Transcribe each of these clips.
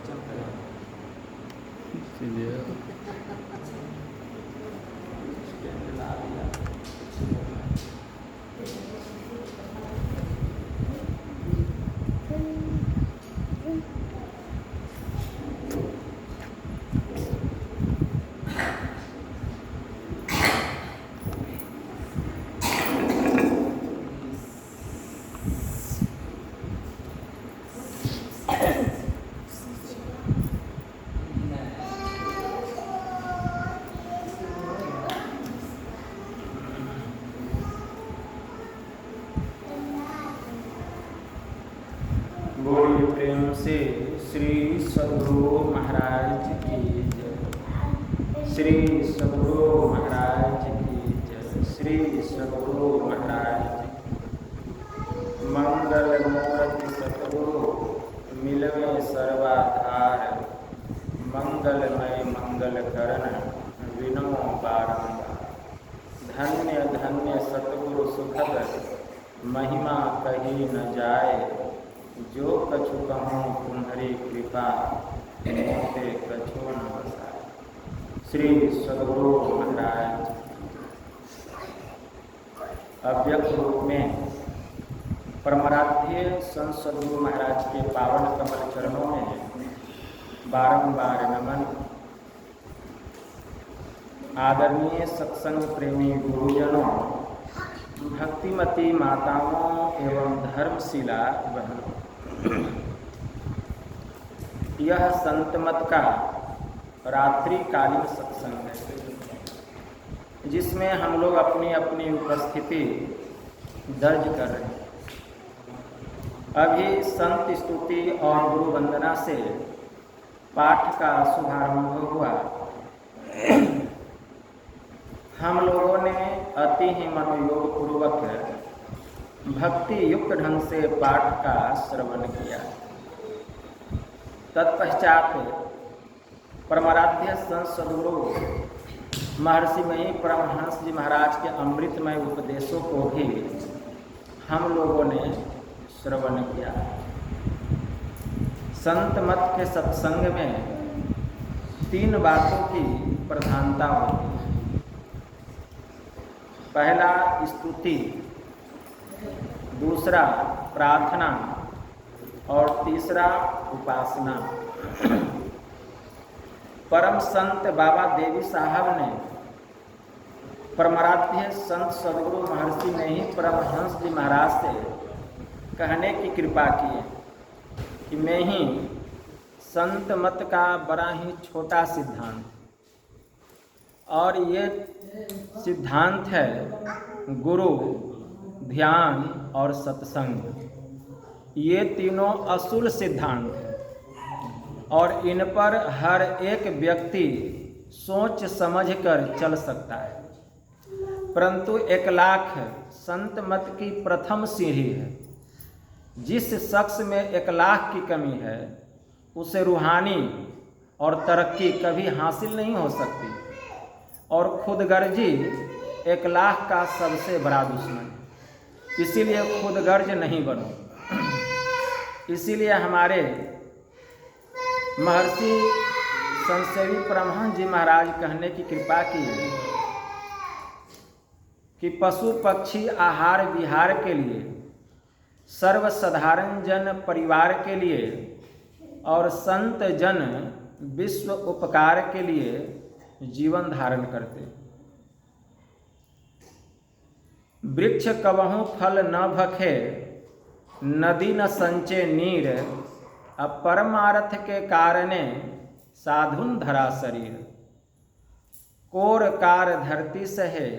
प्रवचन करें। बड़ी प्रेम से श्री सद्गुरु महाराज की जय। श्री सद्गुरु महाराज की जय। श्री सद्गुरु महाराज मंगल मूर्ति सद्गुरु मिलवे सर्वाधार। मंगलमय मंगल करण विनो बारंबार। धन्य धन्य सद्गुरु सुखद महिमा कही न जाए। जो कछु कहूँ तुम्हारी कृपा मोते कछु न बसाए। श्री सद्गुरु महाराज अव्यक्त रूप में परमाराध्य संत सद्गुरु महाराज के पावन कमल चरणों में बारंबार नमन। आदरणीय सत्संग प्रेमी गुरुजनों, भक्तिमती माताओं एवं धर्मशिला बहनों, यह संतमत का रात्रिकालीन सत्संग है, जिसमें हम लोग अपनी अपनी उपस्थिति दर्ज कर रहे हैं। अभी संत स्तुति और गुरु वंदना से पाठ का शुभारंभ हुआ। हम लोगों ने अति ही मनोयोग पूर्वक भक्ति युक्त ढंग से पाठ का श्रवण किया। तत्पश्चात परमाराध्य संत सद्गुरु महर्षि मई परमहंस जी महाराज के अमृतमय उपदेशों को भी हम लोगों ने श्रवण किया। संत मत के सत्संग में 3 बातों की प्रधानता होती है। पहला स्तुति, दूसरा प्रार्थना और तीसरा उपासना। परम संत बाबा देवी साहब ने परमाराध्य संत सद्गुरु महर्षि नहीं परमहंस जी महाराज से कहने की कृपा की कि मैं ही संत मत का बड़ा ही छोटा सिद्धांत, और ये सिद्धांत है गुरु, ध्यान और सत्संग। ये तीनों असूल सिद्धांत हैं और इन पर हर एक व्यक्ति सोच समझ कर चल सकता है। परंतु 1 लाख संत मत की प्रथम सीढ़ी है। जिस शख्स में 1 लाख की कमी है, उसे रूहानी और तरक्की कभी हासिल नहीं हो सकती। और खुदगर्जी 1 लाख का सबसे बड़ा दुश्मन है। इसीलिए खुदगर्ज नहीं बनो। इसीलिए हमारे महर्षि संतसेवी परमहंस जी महाराज कहने की कृपा की है कि पशु पक्षी आहार विहार के लिए, सर्वसाधारण जन परिवार के लिए और संत जन विश्व उपकार के लिए जीवन धारण करते। वृक्ष कबहु फल न भखे, नदी न संचे नीर। परमार्थ के कारणे साधुन धरा शरीर। कोर कार धरती सहे,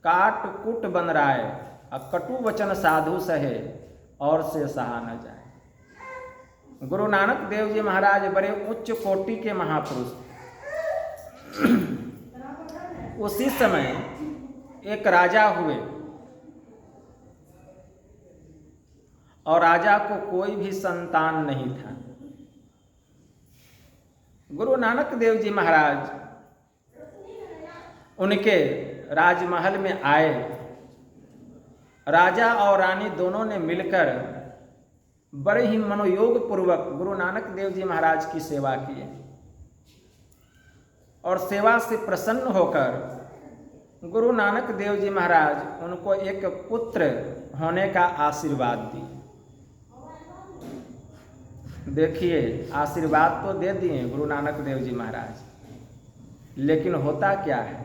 काट कुट बन राय। कटु वचन साधु सहे, और से सहा न जाए। गुरु नानक देव जी महाराज बड़े उच्च कोटि के महापुरुष। उसी समय एक राजा हुए और राजा को कोई भी संतान नहीं था। गुरु नानक देव जी महाराज उनके राजमहल में आए। राजा और रानी दोनों ने मिलकर बड़े ही मनोयोग पूर्वक गुरु नानक देव जी महाराज की सेवा किए और सेवा से प्रसन्न होकर गुरु नानक देव जी महाराज उनको एक पुत्र होने का आशीर्वाद दिए। देखिए, आशीर्वाद तो दे दिए गुरु नानक देव जी महाराज, लेकिन होता क्या है,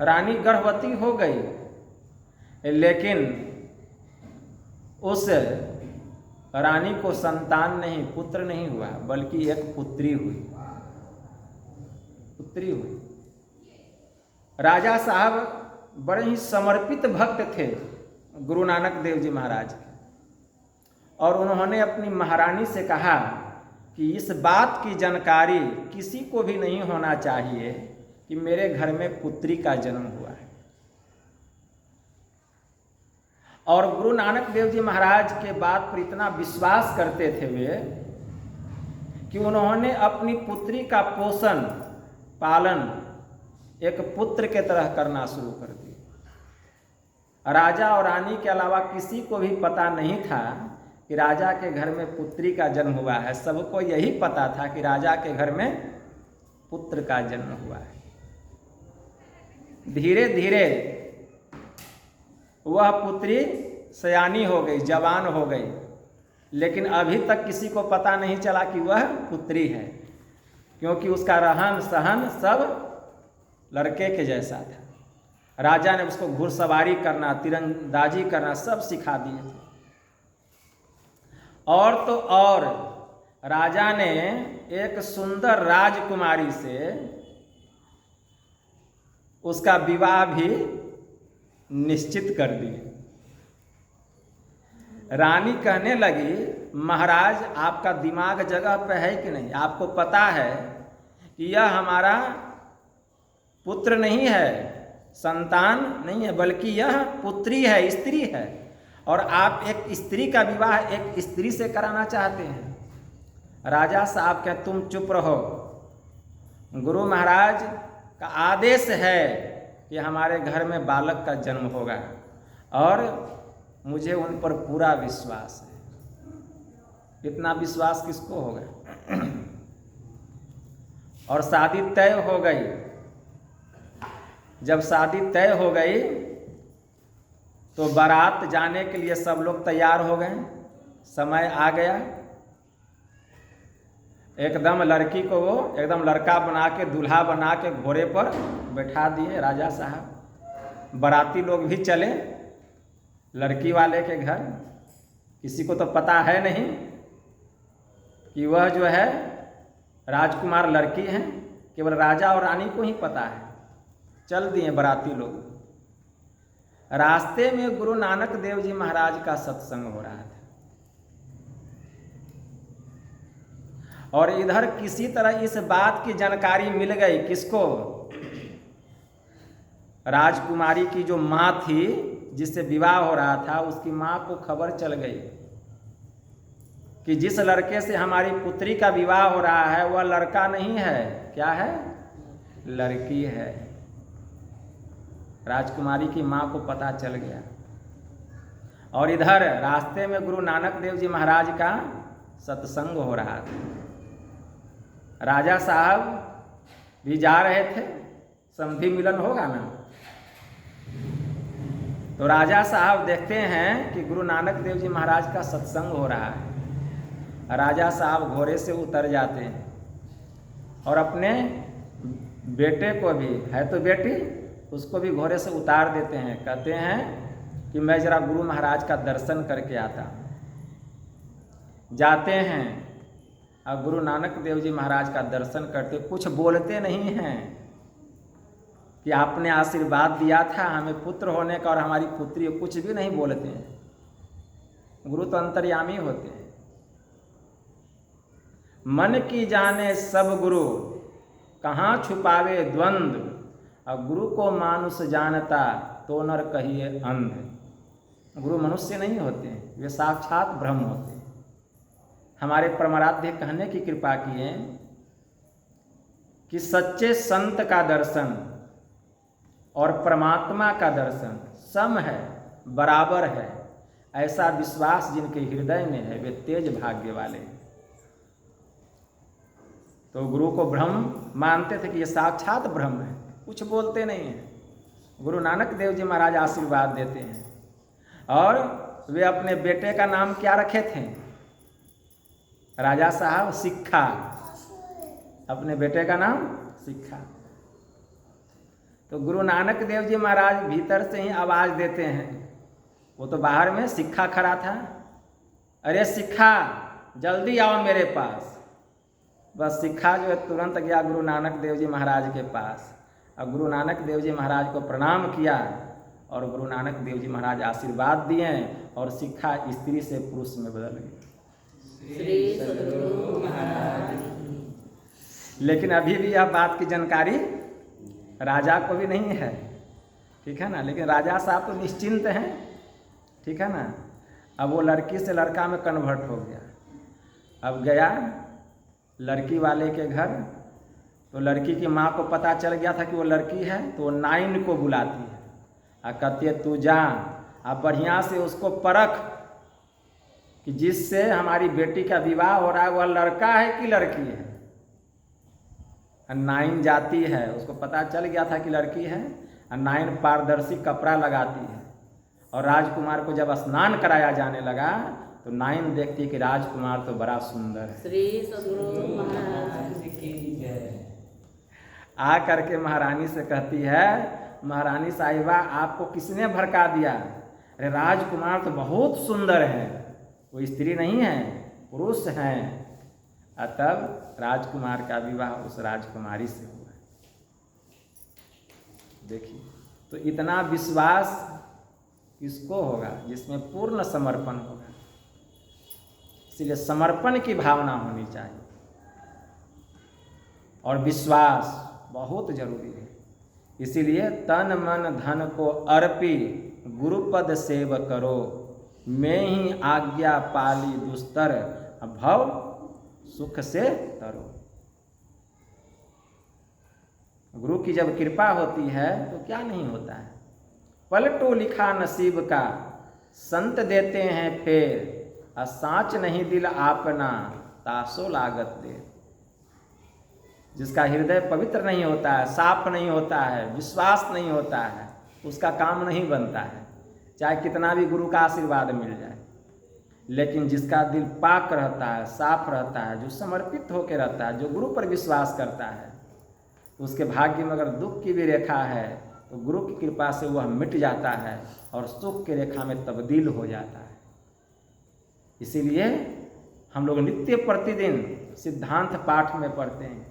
रानी गर्भवती हो गई, लेकिन उस रानी को संतान नहीं, पुत्र नहीं हुआ, बल्कि एक पुत्री हुई। राजा साहब बड़े ही समर्पित भक्त थे गुरु नानक देव जी महाराज के, और उन्होंने अपनी महारानी से कहा कि इस बात की जानकारी किसी को भी नहीं होना चाहिए कि मेरे घर में पुत्री का जन्म हुआ है। और गुरु नानक देव जी महाराज के बात पर इतना विश्वास करते थे वे कि उन्होंने अपनी पुत्री का पोषण पालन एक पुत्र के तरह करना शुरू कर दिया। राजा और रानी के अलावा किसी को भी पता नहीं था कि राजा के घर में पुत्री का जन्म हुआ है। सबको यही पता था कि राजा के घर में पुत्र का जन्म हुआ है। धीरे धीरे वह पुत्री सयानी हो गई, जवान हो गई, लेकिन अभी तक किसी को पता नहीं चला कि वह पुत्री है, क्योंकि उसका रहन सहन सब लड़के के जैसा था। राजा ने उसको घुड़सवारी करना, तीरंदाजी करना सब सिखा दिए थे। और तो और राजा ने एक सुंदर राजकुमारी से उसका विवाह भी निश्चित कर दिए। रानी कहने लगी, महाराज आपका दिमाग जगह पे है कि नहीं? आपको पता है कि यह हमारा पुत्र नहीं है, संतान नहीं है, बल्कि यह पुत्री है, स्त्री है, और आप एक स्त्री का विवाह एक स्त्री से कराना चाहते हैं। राजा साहब क्या, तुम चुप रहो, गुरु महाराज का आदेश है कि हमारे घर में बालक का जन्म होगा और मुझे उन पर पूरा विश्वास है। इतना विश्वास किसको होगा? और शादी तय हो गई। जब शादी तय हो गई तो बारात जाने के लिए सब लोग तैयार हो गए। समय आ गया, एकदम लड़की को वो एकदम लड़का बना के, दूल्हा बना के घोड़े पर बैठा दिए राजा साहब। बाराती लोग भी चले लड़की वाले के घर। किसी को तो पता है नहीं कि वह जो है राजकुमार लड़की है, केवल राजा और रानी को ही पता है। चल दिए बाराती लोग। रास्ते में गुरु नानक देव जी महाराज का सत्संग हो रहा था, और इधर किसी तरह इस बात की जानकारी मिल गई। किसको? राजकुमारी की जो माँ थी जिससे विवाह हो रहा था, उसकी माँ को खबर चल गई कि जिस लड़के से हमारी पुत्री का विवाह हो रहा है वह लड़का नहीं है। क्या है? लड़की है। राजकुमारी की माँ को पता चल गया। और इधर रास्ते में गुरु नानक देव जी महाराज का सत्संग हो रहा था। राजा साहब भी जा रहे थे, समधी मिलन होगा ना। तो राजा साहब देखते हैं कि गुरु नानक देव जी महाराज का सत्संग हो रहा है। राजा साहब घोड़े से उतर जाते हैं और अपने बेटे को भी, है तो बेटी, उसको भी घोड़े से उतार देते हैं। कहते हैं कि मैं जरा गुरु महाराज का दर्शन करके आता। जाते हैं और गुरु नानक देव जी महाराज का दर्शन करते, कुछ बोलते नहीं हैं कि आपने आशीर्वाद दिया था हमें पुत्र होने का और हमारी पुत्री, कुछ भी नहीं बोलते हैं। गुरु तो अंतर्यामी होते हैं। मन की जाने सब गुरु, कहाँ छुपावे द्वंद्व, और गुरु को मानुष जानता तो नर कहिए अंध। गुरु मनुष्य नहीं होते, वे साक्षात ब्रह्म होते हैं। हमारे परमाराध्य कहने की कृपा किए कि सच्चे संत का दर्शन और परमात्मा का दर्शन सम है, बराबर है। ऐसा विश्वास जिनके हृदय में है वे तेज भाग्य वाले हैं। तो गुरु को ब्रह्म मानते थे कि ये साक्षात ब्रह्म है, कुछ बोलते नहीं हैं। गुरु नानक देव जी महाराज आशीर्वाद देते हैं। और वे अपने बेटे का नाम क्या रखे थे? राजा साहब सिक्खा, अपने बेटे का नाम सिक्खा। तो गुरु नानक देव जी महाराज भीतर से ही आवाज देते हैं, वो तो बाहर में सिक्खा खड़ा था, अरे सिक्खा जल्दी आओ मेरे पास। बस सिक्खा जो है तुरंत गया गुरु नानक देव जी महाराज के पास, और गुरु नानक देव जी महाराज को प्रणाम किया, और गुरु नानक देव जी महाराज आशीर्वाद दिए, और सिक्खा स्त्री से पुरुष में बदल गई। श्री सद्गुरु महाराज। लेकिन अभी भी यह बात की जानकारी राजा को भी नहीं है, ठीक है ना। लेकिन राजा साहब तो निश्चिंत हैं, ठीक है ना। अब वो लड़की से लड़का में कन्वर्ट हो गया। अब गया लड़की वाले के घर, तो लड़की की माँ को पता चल गया था कि वो लड़की है, तो वो नाइन को बुलाती है और कहती है तू जा, अब बढ़िया से उसको परख कि जिससे हमारी बेटी का विवाह हो रहा है वह लड़का है कि लड़की है। नाइन जाती है, उसको पता चल गया था कि लड़की है, और नाइन पारदर्शी कपड़ा लगाती है, और राजकुमार को जब स्नान कराया जाने लगा तो नाइन देखती है कि राजकुमार तो बड़ा सुंदर है। श्री सद्गुरु महाराज की जय। आ करके महारानी से कहती है, महारानी साहिबा आपको किसने भड़का दिया? अरे राजकुमार तो बहुत सुंदर है, वो स्त्री नहीं है, पुरुष हैं। तब राजकुमार का विवाह उस राजकुमारी से हुआ। देखिए, तो इतना विश्वास किसको होगा? जिसमें पूर्ण समर्पण होगा। इसलिए समर्पण की भावना होनी चाहिए, और विश्वास बहुत जरूरी है। इसीलिए तन मन धन को अर्पी गुरुपद सेव करो, मैं ही आज्ञा पाली दुस्तर भव सुख से तरो। गुरु की जब कृपा होती है तो क्या नहीं होता है। पलटो लिखा नसीब का संत देते हैं फेर, साँच नहीं दिल आपना तासो लागत दे। जिसका हृदय पवित्र नहीं होता है, साफ नहीं होता है, विश्वास नहीं होता है, उसका काम नहीं बनता है, चाहे कितना भी गुरु का आशीर्वाद मिल जाए। लेकिन जिसका दिल पाक रहता है, साफ रहता है, जो समर्पित होकर रहता है, जो गुरु पर विश्वास करता है, उसके भाग्य में अगर दुख की भी रेखा है तो गुरु की कृपा से वह मिट जाता है और सुख की रेखा में तब्दील हो जाता है। इसीलिए हम लोग नित्य प्रतिदिन सिद्धांत पाठ में पढ़ते हैं,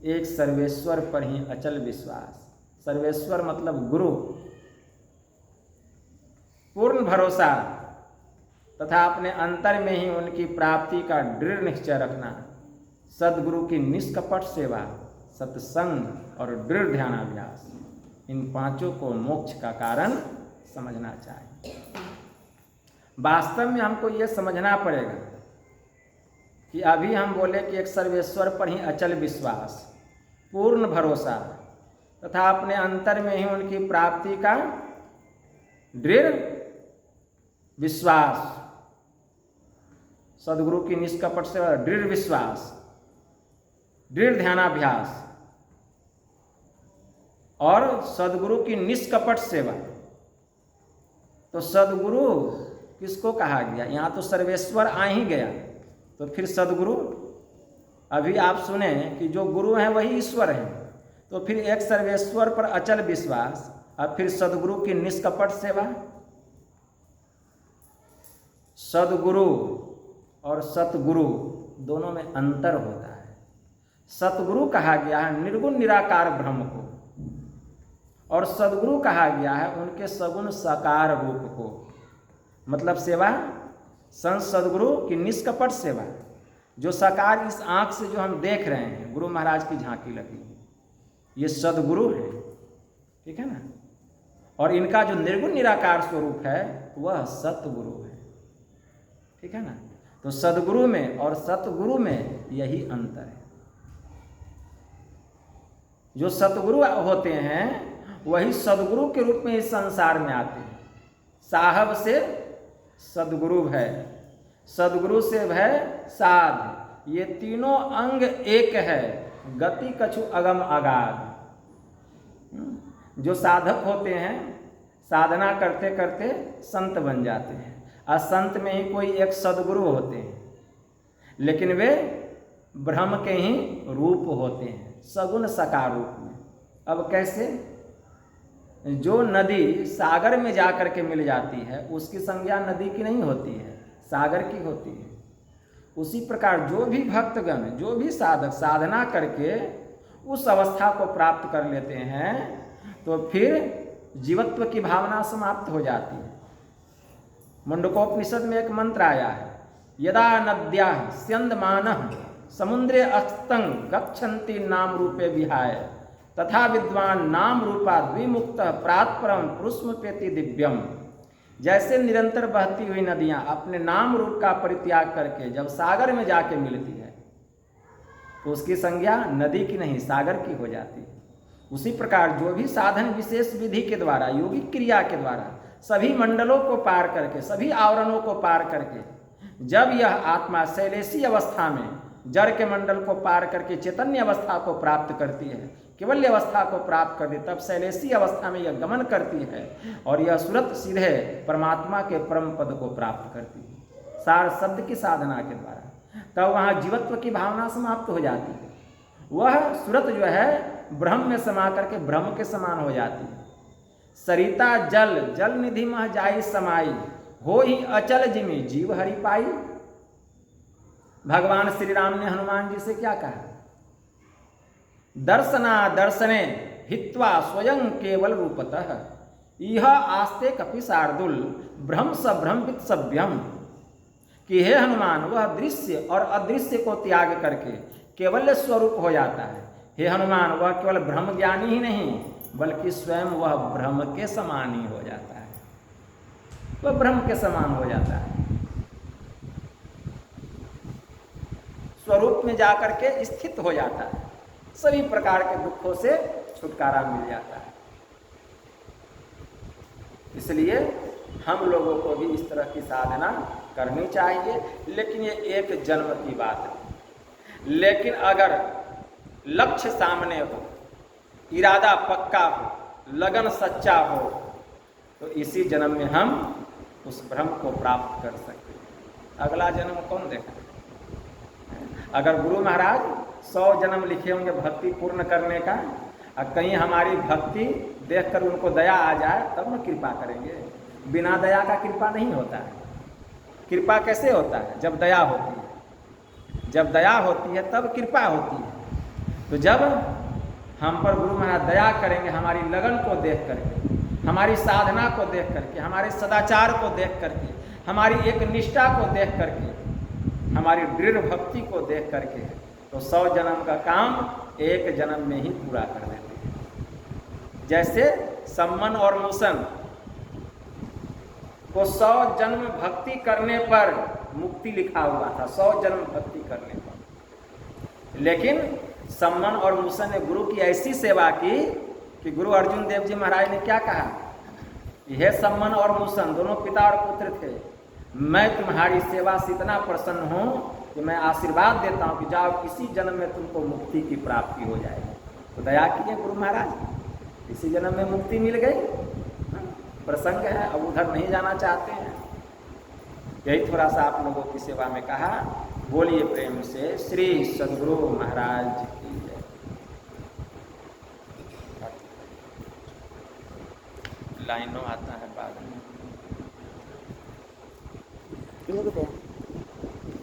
एक सर्वेश्वर पर ही अचल विश्वास। सर्वेश्वर मतलब गुरु, पूर्ण भरोसा तथा अपने अंतर में ही उनकी प्राप्ति का दृढ़ निश्चय रखना, सद्गुरु की निष्कपट सेवा, सत्संग और दृढ़ ध्यानाभ्यास, इन पांचों को मोक्ष का कारण समझना चाहिए। वास्तव में हमको ये समझना पड़ेगा कि अभी हम बोले कि एक सर्वेश्वर पर ही अचल विश्वास, पूर्ण भरोसा तथा अपने अंतर में ही उनकी प्राप्ति का दृढ़ विश्वास, सद्गुरु की निष्कपट सेवा, दृढ़ विश्वास, दृढ़ ध्यानाभ्यास और सद्गुरु की निष्कपट सेवा। तो सद्गुरु किसको कहा गया? यहाँ तो सर्वेश्वर आ ही गया, तो फिर सद्गुरु, अभी आप सुने कि जो गुरु हैं वही ईश्वर हैं, तो फिर एक सर्वेश्वर पर अचल विश्वास और फिर सद्गुरु की निष्कपट सेवा। सद्गुरु और सतगुरु दोनों में अंतर होता है। सतगुरु कहा गया है निर्गुण निराकार ब्रह्म को, और सद्गुरु कहा गया है उनके सगुण साकार रूप को। मतलब सेवा, संत सद्गुरु की निष्कपट सेवा, जो साकार इस आंख से जो हम देख रहे हैं, गुरु महाराज की झांकी लगी, ये सद्गुरु है, ठीक है ना। और इनका जो निर्गुण निराकार स्वरूप है वह सतगुरु है, ठीक है ना। तो सद्गुरु में और सतगुरु में यही अंतर है। जो सतगुरु होते हैं वही सद्गुरु के रूप में इस संसार में आते हैं। साहब से सद्गुरु भय, सद्गुरु से भय साध, ये तीनों अंग एक है। गति कछु अगम अगाध। जो साधक होते हैं साधना करते करते संत बन जाते हैं, और संत में ही कोई एक सद्गुरु होते हैं, लेकिन वे ब्रह्म के ही रूप होते हैं, सगुण सकार रूप में। अब कैसे? जो नदी सागर में जाकर के मिल जाती है उसकी संज्ञा नदी की नहीं होती है, सागर की होती है। उसी प्रकार जो भी भक्तगण, जो भी साधक साधना करके उस अवस्था को प्राप्त कर लेते हैं तो फिर जीवत्व की भावना समाप्त हो जाती है। मुंडकोपनिषद में एक मंत्र आया है, यदा नद्या स्यंदमानः समुद्रे अस्तंग गच्छन्ति नाम रूपे विहाय तथा विद्वान नाम रूपा द्विमुक्त प्रात्परम पुरुषमपेति दिव्यम। जैसे निरंतर बहती हुई नदियां अपने नाम रूप का परित्याग करके जब सागर में जाके मिलती है तो उसकी संज्ञा नदी की नहीं सागर की हो जाती है। उसी प्रकार जो भी साधन विशेष विधि के द्वारा, योगिक क्रिया के द्वारा सभी मंडलों को पार करके, सभी आवरणों को पार करके जब यह आत्मा शैलेशी अवस्था में जड़ के मंडल को पार करके चैतन्य अवस्था को प्राप्त करती है, केवल्य अवस्था को प्राप्त करती, तब शैलेशी अवस्था में यह गमन करती है और यह सुरत सीधे परमात्मा के परम पद को प्राप्त करती है सार शब्द की साधना के द्वारा। तब वहाँ जीवत्व की भावना समाप्त हो जाती है। वह सुरत जो है ब्रह्म में समा करके ब्रह्म के समान हो जाती है। सरिता जल जल निधि मह जाई समाई, हो ही अचल जिमी जीव हरि पाई। भगवान श्री राम ने हनुमान जी से क्या कहा? दर्शना दर्शने हित्वा स्वयं केवल रूपतः यह आस्ते कपि शार्दुल ब्रह्म सभ्रमित सभ्यम। कि हे हनुमान, वह दृश्य और अदृश्य को त्याग करके केवल स्वरूप हो जाता है। हे हनुमान, वह केवल ब्रह्म ज्ञानी ही नहीं बल्कि स्वयं वह ब्रह्म के समान ही हो जाता है, वह ब्रह्म के समान हो जाता है। स्वरूप में जाकर के स्थित हो जाता है, सभी प्रकार के दुखों से छुटकारा मिल जाता है। इसलिए हम लोगों को भी इस तरह की साधना करनी चाहिए, लेकिन ये एक जन्म की बात है। लेकिन अगर लक्ष्य सामने हो, इरादा पक्का हो, लगन सच्चा हो, तो इसी जन्म में हम उस ब्रह्म को प्राप्त कर सकते हैं। अगला जन्म कौन देखा? अगर गुरु महाराज 100 जन्म लिखे होंगे भक्ति पूर्ण करने का, और कहीं हमारी भक्ति देखकर उनको दया आ जाए तब न कृपा करेंगे। बिना दया का कृपा नहीं होता है। कृपा कैसे होता है? जब दया होती है, जब दया होती है तब कृपा होती है। तो जब हम पर गुरु महाराज दया करेंगे, हमारी लगन को देख करके, हमारी साधना को देख करके, हमारे सदाचार को देख करके, हमारी एक निष्ठा को देख करके, हमारी दृढ़ भक्ति को देख करके, तो 100 जन्म का काम एक जन्म में ही पूरा कर देते हैं। जैसे सम्मन और मूसन को 100 जन्म भक्ति करने पर मुक्ति लिखा हुआ था, 100 जन्म भक्ति करने पर। लेकिन सम्मन और मूसन ने गुरु की ऐसी सेवा की कि गुरु अर्जुन देव जी महाराज ने क्या कहा? यह सम्मन और मूसन दोनों पिता और पुत्र थे, मैं तुम्हारी सेवा से इतना प्रसन्न हूँ कि मैं आशीर्वाद देता हूँ कि जाओ इसी जन्म में तुमको मुक्ति की प्राप्ति हो जाएगी। तो दया किए गुरु महाराज, इसी जन्म में मुक्ति मिल गई। प्रसंग है, अब उधर नहीं जाना चाहते हैं। यही थोड़ा सा आप लोगों की सेवा में कहा। बोलिए प्रेम से श्री सद्गुरु महाराज की जय। लाइनों आता है बाद में।